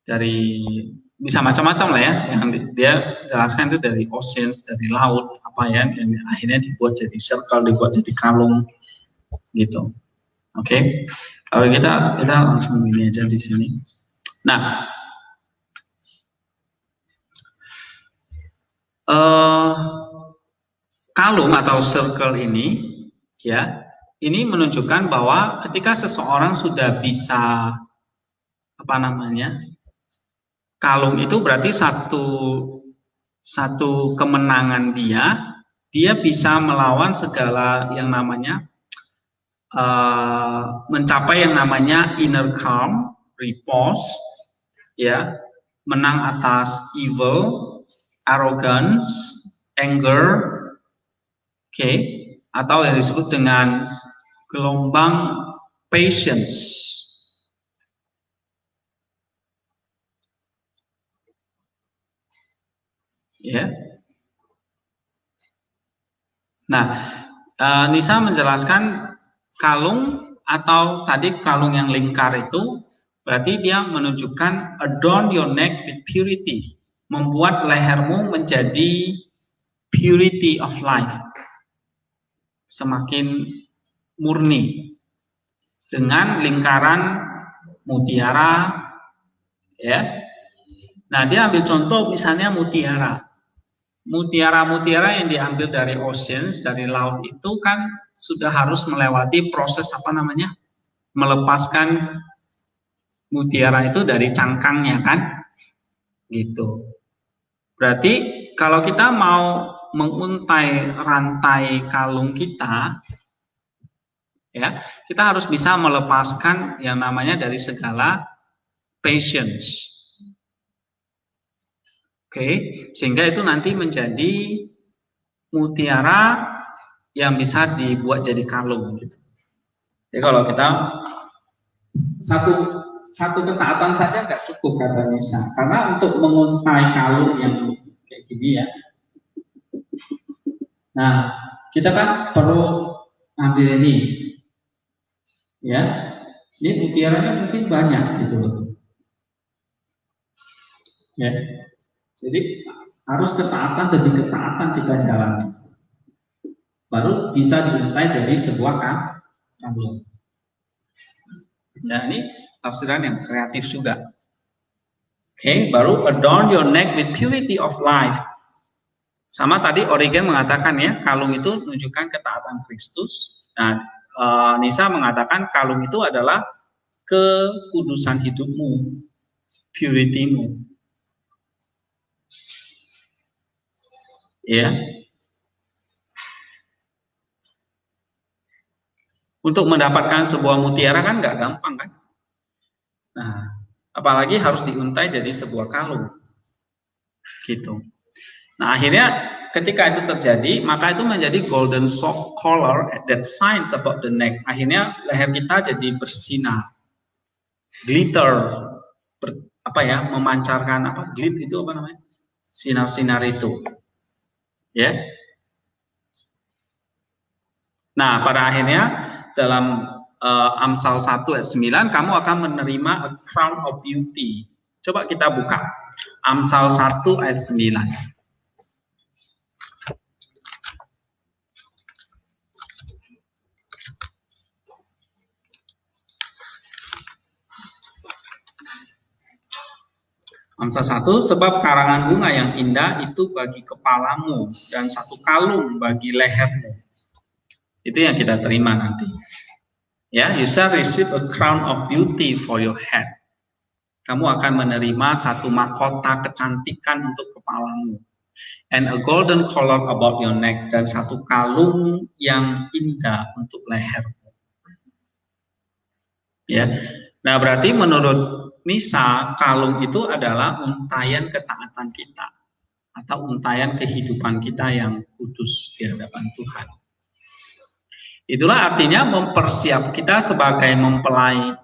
dari bisa macam-macam lah ya, yang dia jelaskan itu dari oceans, dari laut, apa ya, yang akhirnya dibuat jadi circle, dibuat jadi kalung gitu. Oke. Kalau kita langsung ini aja di sini. Nah, kalung atau circle ini, ya, ini menunjukkan bahwa ketika seseorang sudah bisa apa namanya, kalung itu berarti satu kemenangan dia bisa melawan segala yang namanya mencapai yang namanya inner calm, repose, ya, menang atas evil, arrogance, anger, oke, atau yang disebut dengan gelombang patience. Ya. Nah, Nisa menjelaskan kalung atau tadi kalung yang lingkar itu berarti dia menunjukkan adorn your neck with purity, membuat lehermu menjadi purity of life, semakin murni dengan lingkaran mutiara, ya. Nah, dia ambil contoh misalnya mutiara. Mutiara-mutiara yang diambil dari oceans, dari laut itu kan sudah harus melewati proses apa namanya, melepaskan mutiara itu dari cangkangnya, kan, gitu. Berarti kalau kita mau menguntai rantai kalung kita, ya, kita harus bisa melepaskan yang namanya dari segala patience. Oke, sehingga itu nanti menjadi mutiara yang bisa dibuat jadi kalung gitu. Jadi kalau kita satu ketaatan saja nggak cukup kata Nisa, karena untuk menguntai kalung yang kayak gini, ya. Nah, kita kan perlu ambil ini, ya. Ini mutiaranya mungkin banyak gitu loh. Ya. Jadi harus ketaatan demi ketaatan kita jalani, baru bisa diuntai jadi sebuah kalung. Ya, ini tafsiran yang kreatif juga. Oke, baru adorn your neck with purity of life. Sama tadi Origen mengatakan, ya, kalung itu menunjukkan ketaatan Kristus. Nah, Nisa mengatakan kalung itu adalah kekudusan hidupmu, purity-mu. Ya. Untuk mendapatkan sebuah mutiara kan nggak gampang, kan? Nah, apalagi harus diuntai jadi sebuah kalung. Gitu. Nah, akhirnya ketika itu terjadi, maka itu menjadi golden soft color that shines about the neck. Akhirnya leher kita jadi bersinar, glitter, apa ya, memancarkan apa, glit itu apa namanya, sinar-sinar itu, ya. Nah, pada akhirnya dalam Amsal 1 ayat 9, kamu akan menerima a crown of beauty, Coba kita buka Amsal 1 ayat 9. Amsal 1, sebab karangan bunga yang indah itu bagi kepalamu dan satu kalung bagi lehermu. Itu yang kita terima nanti. Ya, you shall receive a crown of beauty for your head. Kamu akan menerima satu mahkota kecantikan untuk kepalamu. And a golden collar about your neck, dan satu kalung yang indah untuk lehermu. Ya. Nah, berarti menurut Nisa, kalung itu adalah untayan ketaatan kita atau untayan kehidupan kita yang kudus di hadapan Tuhan. Itulah artinya mempersiap kita sebagai mempelai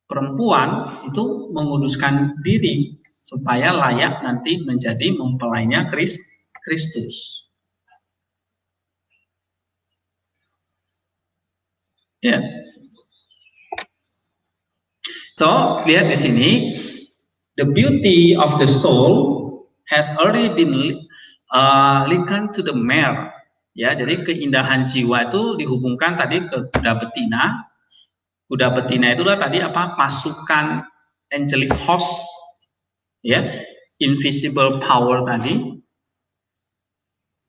perempuan itu menguduskan diri supaya layak nanti menjadi mempelainya Kristus. Ya. So, lihat di sini, the beauty of the soul has already been likened to the mare. Ya, jadi keindahan jiwa itu dihubungkan tadi ke kuda betina. Kuda betina itulah tadi apa? Pasukan angelic host, ya, invisible power tadi,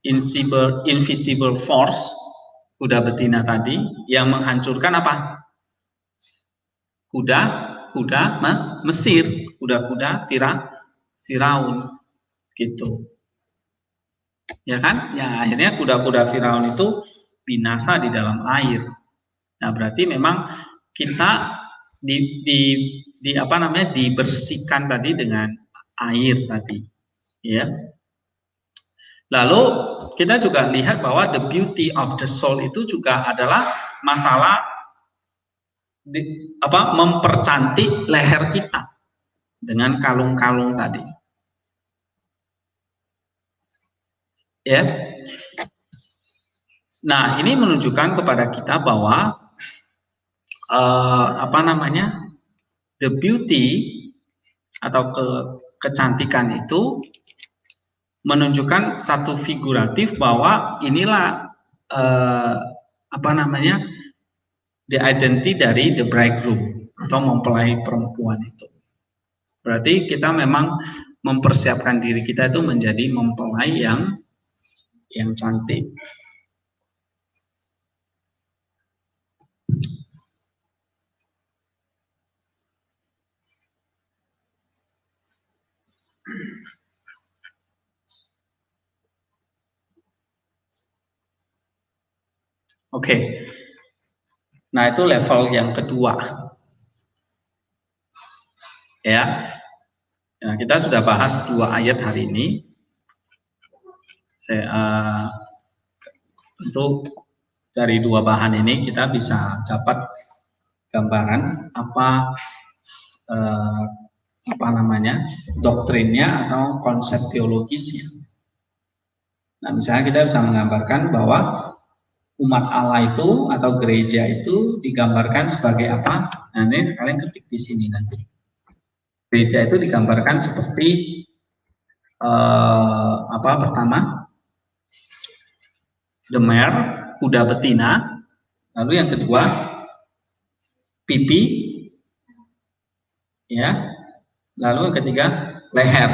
invisible force, kuda betina tadi yang menghancurkan apa? Kuda Mesir, kuda-kuda Firaun, gitu. Ya kan? Ya akhirnya kuda-kuda Firaun itu binasa di dalam air. Nah, berarti memang kita dibersihkan tadi dengan air tadi, ya. Lalu kita juga lihat bahwa the beauty of the soul itu juga adalah masalah mempercantik leher kita dengan kalung-kalung tadi. Ya. Nah, ini menunjukkan kepada kita bahwa the beauty atau kecantikan itu menunjukkan satu figuratif bahwa inilah the identity dari the bridegroom atau mempelai perempuan itu. Berarti kita memang mempersiapkan diri kita itu menjadi mempelai yang cantik. Oke. Nah, itu level yang kedua. Ya. Nah, kita sudah bahas 2 ayat hari ini. Tentu dari 2 bahan ini kita bisa dapat gambaran doktrinnya atau konsep teologisnya. Nah, misalnya kita bisa menggambarkan bahwa umat Allah itu atau gereja itu digambarkan sebagai apa? Nah, ini kalian ketik di sini nanti. Gereja itu digambarkan seperti pertama, the mare, kuda betina. Lalu yang kedua, pipi, ya. Lalu yang ketiga, leher.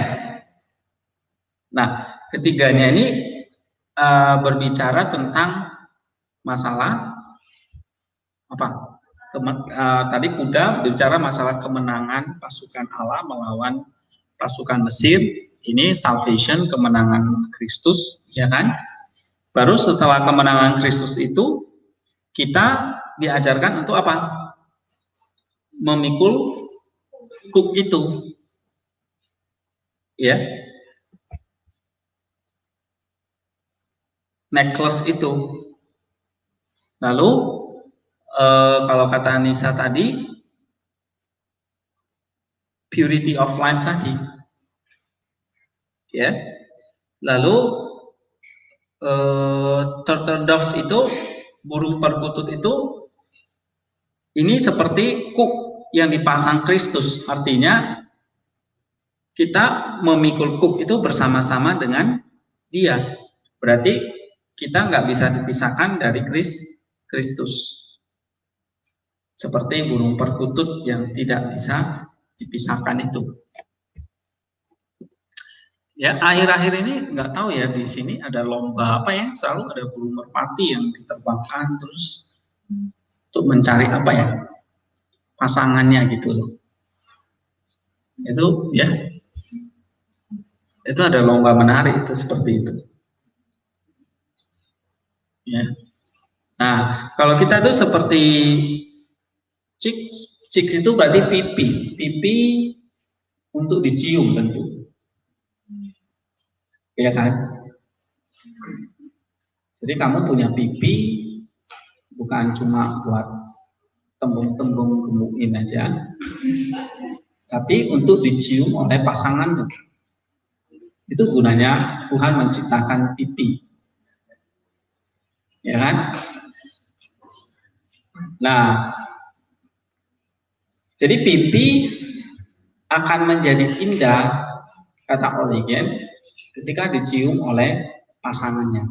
Nah, ketiganya ini berbicara tentang masalah apa? Tadi kuda berbicara masalah kemenangan pasukan Allah melawan pasukan Mesir. Ini salvation, kemenangan Kristus, ya kan? Baru setelah kemenangan Kristus itu kita diajarkan untuk apa? Memikul kuk itu, ya, necklace itu. Lalu kalau kata Nisa tadi, purity of life tadi, ya. Lalu turtle dove itu, burung perkutut itu, ini seperti kuk yang dipasang Kristus, artinya kita memikul kuk itu bersama-sama dengan dia. Berarti kita nggak bisa dipisahkan dari Kristus. Seperti burung perkutut yang tidak bisa dipisahkan itu. Ya, akhir-akhir ini nggak tahu ya, di sini ada lomba apa ya, selalu ada burung merpati yang diterbangkan terus untuk mencari apa ya, pasangannya gitu loh. Itu ya, itu ada lomba menarik itu seperti itu. Ya. Nah, kalau kita tuh seperti chicks itu berarti pipi untuk dicium tentu, ya kan? Jadi kamu punya pipi bukan cuma buat tembung-tembung gemukin aja, tapi untuk dicium oleh pasanganmu. Itu gunanya Tuhan menciptakan pipi, ya kan? Nah, jadi pipi akan menjadi indah, kata Origen, ketika dicium oleh pasangannya.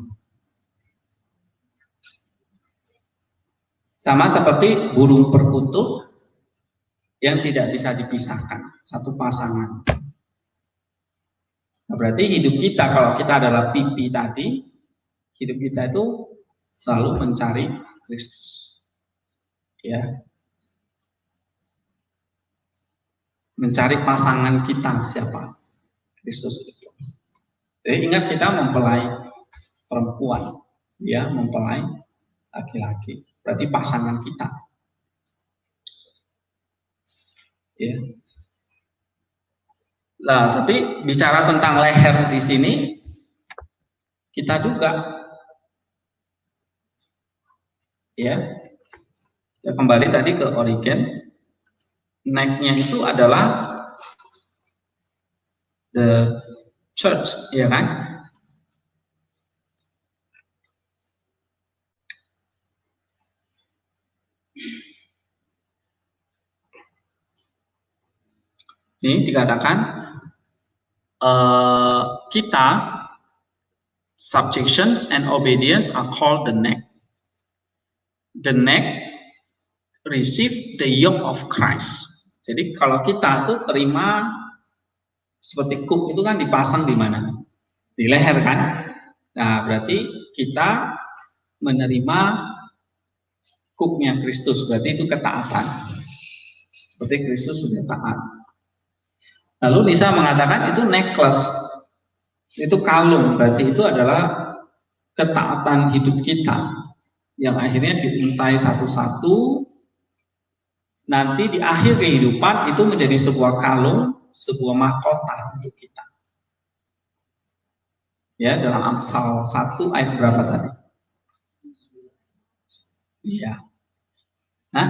Sama seperti burung perkutut yang tidak bisa dipisahkan, satu pasangan. Nah, berarti hidup kita, kalau kita adalah pipi tadi, hidup kita itu selalu mencari Kristus. Ya. Mencari pasangan kita siapa? Kristus itu. Jadi ingat, kita mempelai perempuan, ya, mempelai laki-laki. Berarti pasangan kita. Ya. Nah, tapi bicara tentang leher di sini, kita juga, ya, kembali tadi ke Origen, neck-nya itu adalah the church, ya kan? Ini dikatakan kita, subjections and obedience are called the neck. The neck receive the yoke of Christ. Jadi kalau kita tuh terima seperti kuk itu kan dipasang di mana? Di leher kan? Nah, berarti kita menerima kuknya Kristus, berarti itu ketaatan. Seperti Kristus sudah taat. Lalu Nisa mengatakan itu necklace, itu kalung, berarti itu adalah ketaatan hidup kita yang akhirnya diuntai satu-satu. Nanti di akhir kehidupan itu menjadi sebuah kalung, sebuah mahkota untuk kita. Ya, dalam Amsal 1 ayat berapa tadi? Iya. Hah?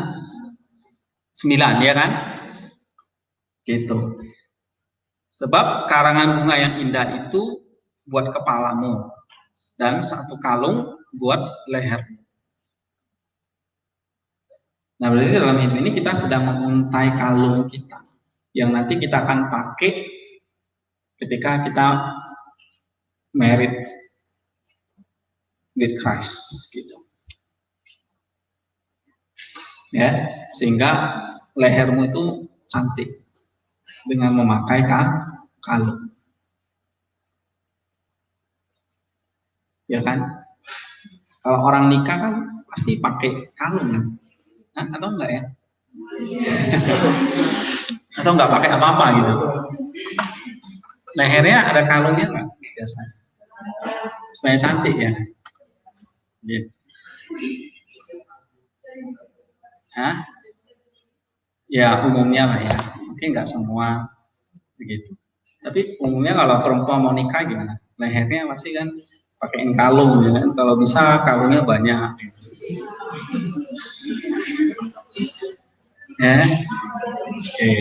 9, ya kan? Gitu. Sebab karangan bunga yang indah itu buat kepalamu dan satu kalung buat lehermu. Nah, berarti dalam hidup ini kita sedang menguntai kalung kita yang nanti kita akan pakai ketika kita married with Christ, gitu. Ya, sehingga lehermu itu cantik dengan memakai kalung. Ya kan? Kalau orang nikah kan pasti pakai kalung kan? Atau enggak ya? Atau enggak pakai apa-apa gitu? Lehernya ada kalungnya enggak? Biasanya. Supaya cantik ya. Gitu. Hah? Ya umumnya lah ya. Mungkin enggak semua begitu. Tapi umumnya kalau perempuan mau nikah gimana? Lehernya pasti kan pakaiin kalung ya kan? Kalau bisa kalungnya banyak. Ya, oke.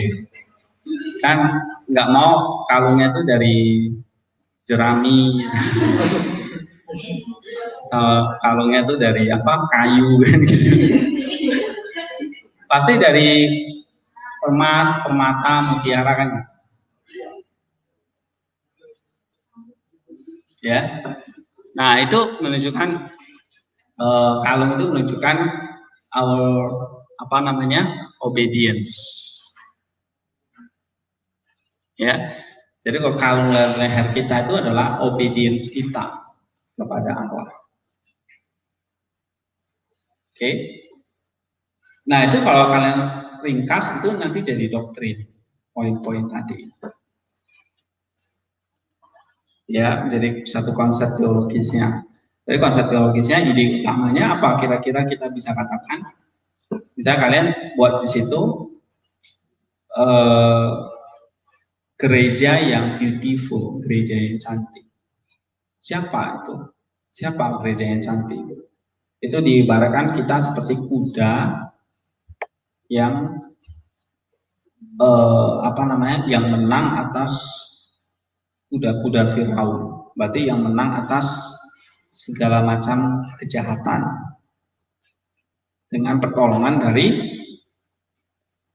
Kan nggak mau kalungnya itu dari jerami, kalungnya itu dari apa, kayu kan gitu. Pasti dari emas, permata, mutiara kan. Ya. Nah, itu menunjukkan kalung itu menunjukkan our obedience. Ya. Jadi kalau kalung leher kita itu adalah obedience kita kepada Allah. Oke. Nah, itu kalau kalian ringkas itu nanti jadi doktrin. Poin-poin tadi. Ya, jadi satu konsep teologisnya. Jadi konsep teologisnya, ide utamanya apa kira-kira kita bisa katakan? Bisa kalian buat di situ gereja yang beautiful, gereja yang cantik. Siapa itu? Siapa gereja yang cantik? Itu diibaratkan kita seperti kuda yang yang menang atas kuda-kuda Firaun. Berarti yang menang atas segala macam kejahatan dengan pertolongan dari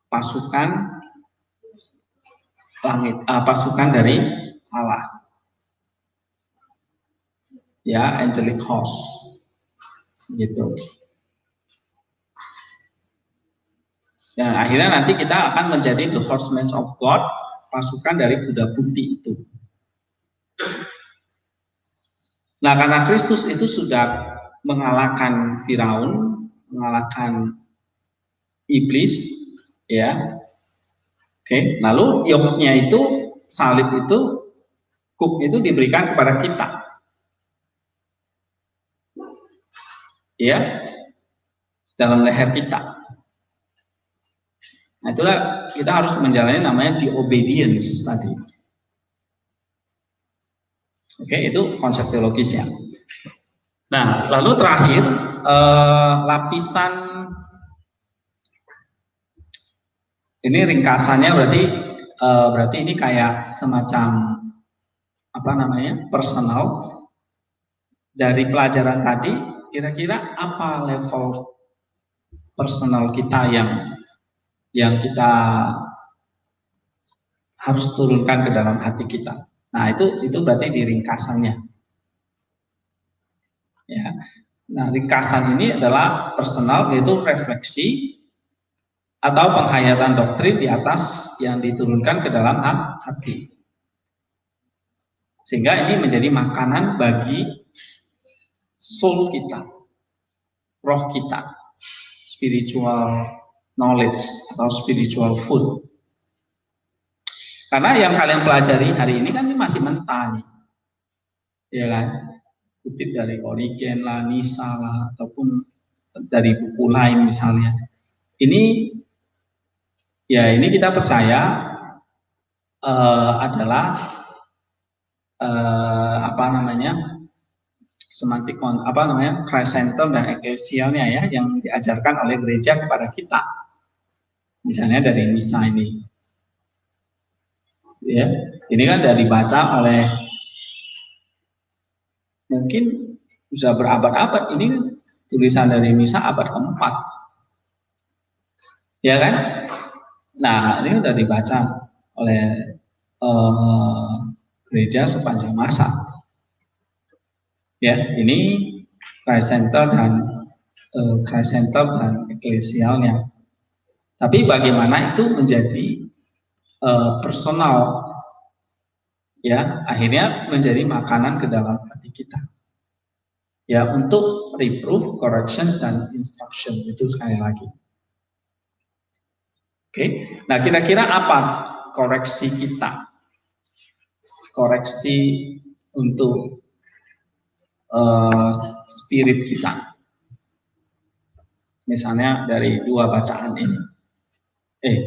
pasukan langit, pasukan dari Allah. Ya, angelic host. Gitu. Dan akhirnya nanti kita akan menjadi the horsemen of God, pasukan dari kuda putih itu. Nah, karena Kristus itu sudah mengalahkan Firaun, mengalahkan iblis, ya. Oke, lalu yoknya itu, salib itu, kuk itu diberikan kepada kita. Ya, dalam leher kita. Nah, itulah kita harus menjalani namanya the obedience tadi. Oke, itu konsep teologisnya. Nah, lalu terakhir lapisan ini ringkasannya berarti ini kayak semacam personal dari pelajaran tadi. Kira-kira apa level personal kita yang kita harus turunkan ke dalam hati kita. Nah, itu berarti di ringkasannya. Ya. Nah, ringkasan ini adalah personal, yaitu refleksi atau penghayatan doktrin di atas yang diturunkan ke dalam hati. Sehingga ini menjadi makanan bagi soul kita, roh kita, spiritual knowledge atau spiritual food. Karena yang kalian pelajari hari ini kan ini masih mentah nih. Ya kan? Kutip dari Origen lah, Nisa lah, ataupun dari buku lain misalnya. Ini kita percaya adalah semantik Christ Center dan eklesialnya ya, yang diajarkan oleh gereja kepada kita. Misalnya dari Nisa ini. Ya, ini kan sudah dibaca oleh mungkin sudah berabad-abad. Ini kan tulisan dari Nisa abad keempat, ya kan? Nah, ini sudah dibaca oleh gereja sepanjang masa. Ya, ini Christ Center dan eklesialnya. Tapi bagaimana itu menjadi personal, ya, akhirnya menjadi makanan ke dalam hati kita. Ya, untuk reproof, correction, dan instruction, itu sekali lagi. Oke, nah kira-kira apa koreksi kita? Koreksi untuk spirit kita. Misalnya dari dua bacaan ini,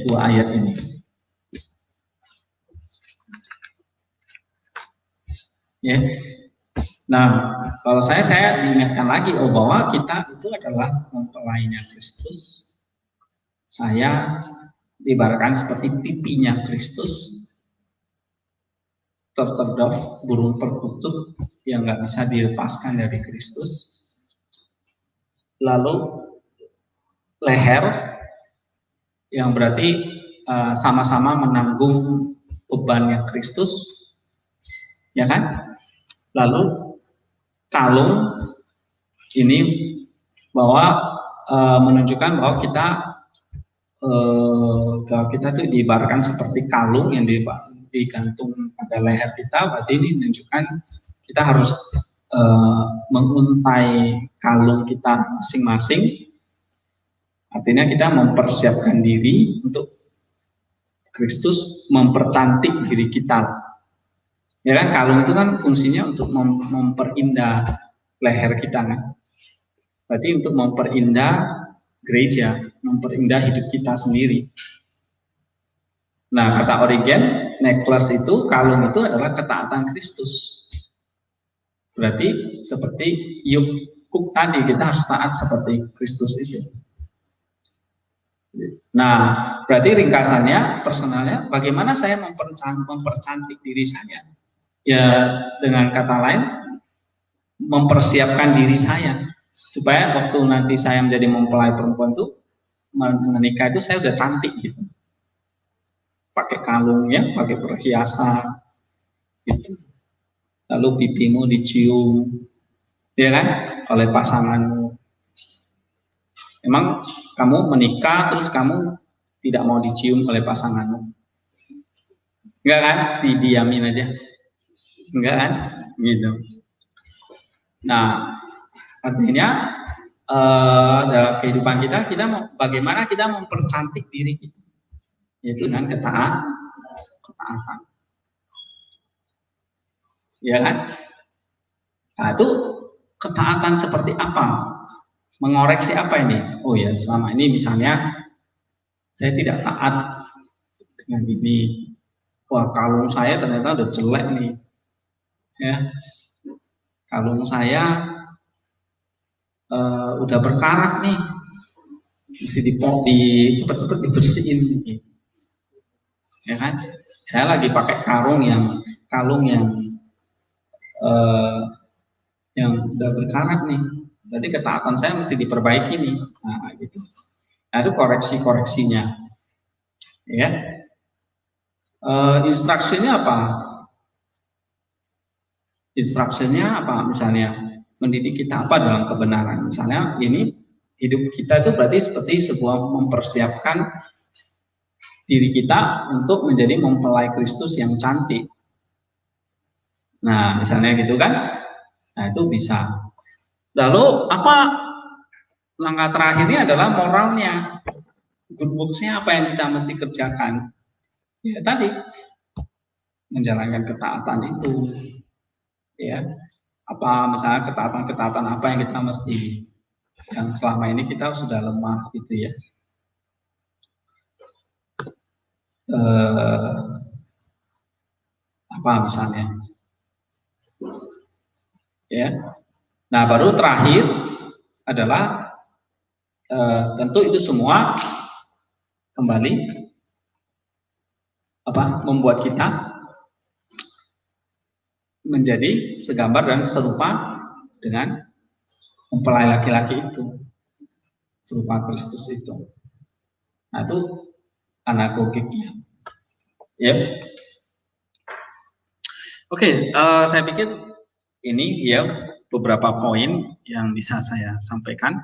dua ayat ini. Ya. Nah, kalau saya diingatkan lagi bahwa kita itu adalah mempelainya Kristus. Saya diibaratkan seperti pipinya Kristus, tertedaf burung perkutut yang nggak bisa dilepaskan dari Kristus. Lalu leher yang berarti sama-sama menanggung bebannya Kristus, ya kan? Lalu kalung ini bahwa menunjukkan bahwa kita tuh diibaratkan seperti kalung yang digantung pada leher kita. Berarti ini menunjukkan kita harus menguntai kalung kita masing-masing. Artinya kita mempersiapkan diri untuk Kristus mempercantik diri kita. Ya kan, kalung itu kan fungsinya untuk memperindah leher kita kan. Berarti untuk memperindah gereja, memperindah hidup kita sendiri. Nah, kata Origen, necklace itu, kalung itu adalah ketaatan Kristus. Berarti seperti yuk tadi, kita harus taat seperti Kristus itu. Nah, berarti ringkasannya, personalnya, bagaimana saya mempercantik diri saya? Ya, dengan kata lain, mempersiapkan diri saya supaya waktu nanti saya menjadi mempelai perempuan itu menikah itu saya udah cantik gitu, pakai kalung ya, pakai perhiasan gitu, lalu pipimu dicium ya kan oleh pasanganmu. Emang kamu menikah terus kamu tidak mau dicium oleh pasanganmu? Enggak kan? Didiamin aja. Enggak kan? Gitu. Nah, artinya dalam kehidupan kita bagaimana kita mempercantik diri kita, yaitu dengan ketaatan. Ya kan? Nah, itu ketaatan seperti apa? Mengoreksi apa ini? Oh ya, selama ini misalnya saya tidak taat dengan ini. Wah, kalung saya ternyata udah jelek nih. Ya. Kalung saya udah berkarat nih. Mesti cepat-cepat dibersihin gitu. Ya kan? Saya lagi pakai kalung yang udah berkarat nih. Jadi ketaatan saya mesti diperbaiki nih. Nah, gitu. Nah, itu koreksinya. Ya. Instruksinya apa? Instruksinya apa? Misalnya mendidik kita apa dalam kebenaran. Misalnya ini hidup kita itu berarti seperti sebuah mempersiapkan diri kita untuk menjadi mempelai Kristus yang cantik. Nah, misalnya gitu kan. Nah, itu bisa. Lalu apa langkah terakhirnya adalah moralnya. Good works-nya apa yang kita mesti kerjakan? Ya tadi menjalankan ketaatan itu. Ya. Apa misalnya ketaatan apa yang kita mesti, yang selama ini kita sudah lemah gitu ya. Apa misalnya? Ya. Nah, baru terakhir adalah tentu itu semua kembali membuat kita menjadi segambar dan serupa dengan mempelai laki-laki itu, serupa Kristus itu. Nah, itu anagogiknya. Ya. Oke, saya pikir ini ya beberapa poin yang bisa saya sampaikan.